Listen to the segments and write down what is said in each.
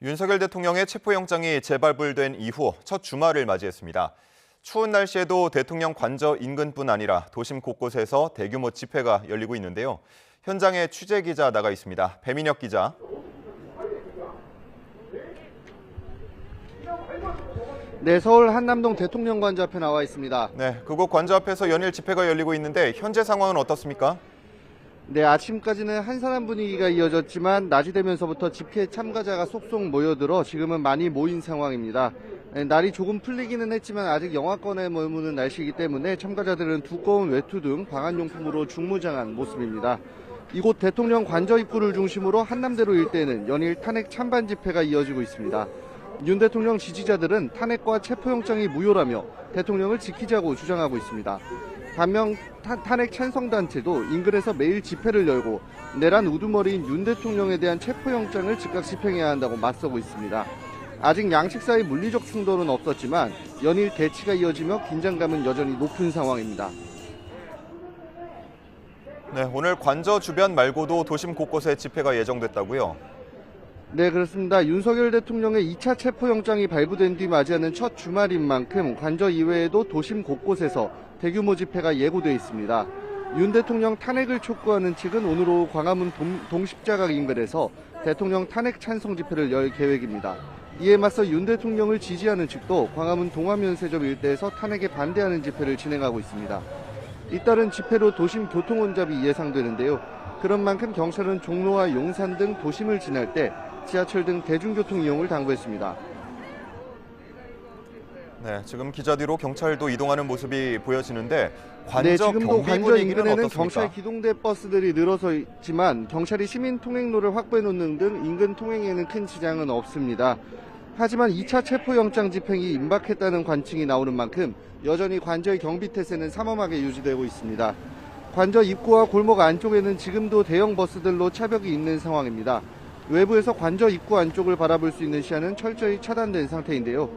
윤석열 대통령의 체포영장이 재발부된 이후 첫 주말을 맞이했습니다. 추운 날씨에도 대통령 관저 인근뿐 아니라 도심 곳곳에서 대규모 집회가 열리고 있는데요. 현장에 취재 기자 나가 있습니다. 배민혁 기자. 네, 서울 한남동 대통령 관저 앞에 나와 있습니다. 네, 그곳 관저 앞에서 연일 집회가 열리고 있는데 현재 상황은 어떻습니까? 네, 아침까지는 한산한 분위기가 이어졌지만 낮이 되면서부터 집회 참가자가 속속 모여들어 지금은 많이 모인 상황입니다. 네, 날이 조금 풀리기는 했지만 아직 영하권에 머무는 날씨이기 때문에 참가자들은 두꺼운 외투 등 방한용품으로 중무장한 모습입니다. 이곳 대통령 관저 입구를 중심으로 한남대로 일대에는 연일 탄핵 찬반 집회가 이어지고 있습니다. 윤 대통령 지지자들은 탄핵과 체포영장이 무효라며 대통령을 지키자고 주장하고 있습니다. 반면 탄핵 찬성단체도 인근에서 매일 집회를 열고 내란 우두머리인 윤 대통령에 대한 체포영장을 즉각 집행해야 한다고 맞서고 있습니다. 아직 양측 사이 물리적 충돌은 없었지만 연일 대치가 이어지며 긴장감은 여전히 높은 상황입니다. 네, 오늘 관저 주변 말고도 도심 곳곳에 집회가 예정됐다고요? 네, 그렇습니다. 윤석열 대통령의 2차 체포영장이 발부된 뒤 맞이하는 첫 주말인 만큼 관저 이외에도 도심 곳곳에서 대규모 집회가 예고돼 있습니다. 윤 대통령 탄핵을 촉구하는 측은 오늘 오후 광화문 동십자가 인근에서 대통령 탄핵 찬성 집회를 열 계획입니다. 이에 맞서 윤 대통령을 지지하는 측도 광화문 동화면세점 일대에서 탄핵에 반대하는 집회를 진행하고 있습니다. 잇따른 집회로 도심 교통 혼잡이 예상되는데요. 그런 만큼 경찰은 종로와 용산 등 도심을 지날 때 지하철 등 대중교통 이용을 당부했습니다. 네, 지금 기자 뒤로 경찰도 이동하는 모습이 보여지는데 관저 네, 지금도 경비 관저 분위기는 인근에는 어떻습니까? 경찰 기동대 버스들이 늘어서 있지만 경찰이 시민 통행로를 확보해 놓는 등 인근 통행에는 큰 지장은 없습니다. 하지만 2차 체포영장 집행이 임박했다는 관측이 나오는 만큼 여전히 관저의 경비 태세는 삼엄하게 유지되고 있습니다. 관저 입구와 골목 안쪽에는 지금도 대형 버스들로 차벽이 있는 상황입니다. 외부에서 관저 입구 안쪽을 바라볼 수 있는 시야는 철저히 차단된 상태인데요.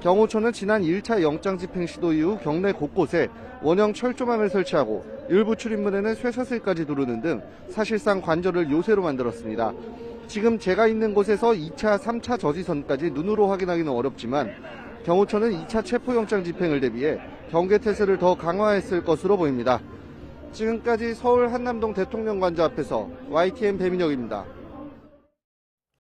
경호처는 지난 1차 영장 집행 시도 이후 경내 곳곳에 원형 철조망을 설치하고 일부 출입문에는 쇠사슬까지 두르는 등 사실상 관저를 요새로 만들었습니다. 지금 제가 있는 곳에서 2차, 3차 저지선까지 눈으로 확인하기는 어렵지만 경호처는 2차 체포영장 집행을 대비해 경계태세를 더 강화했을 것으로 보입니다. 지금까지 서울 한남동 대통령 관저 앞에서 YTN 배민혁입니다.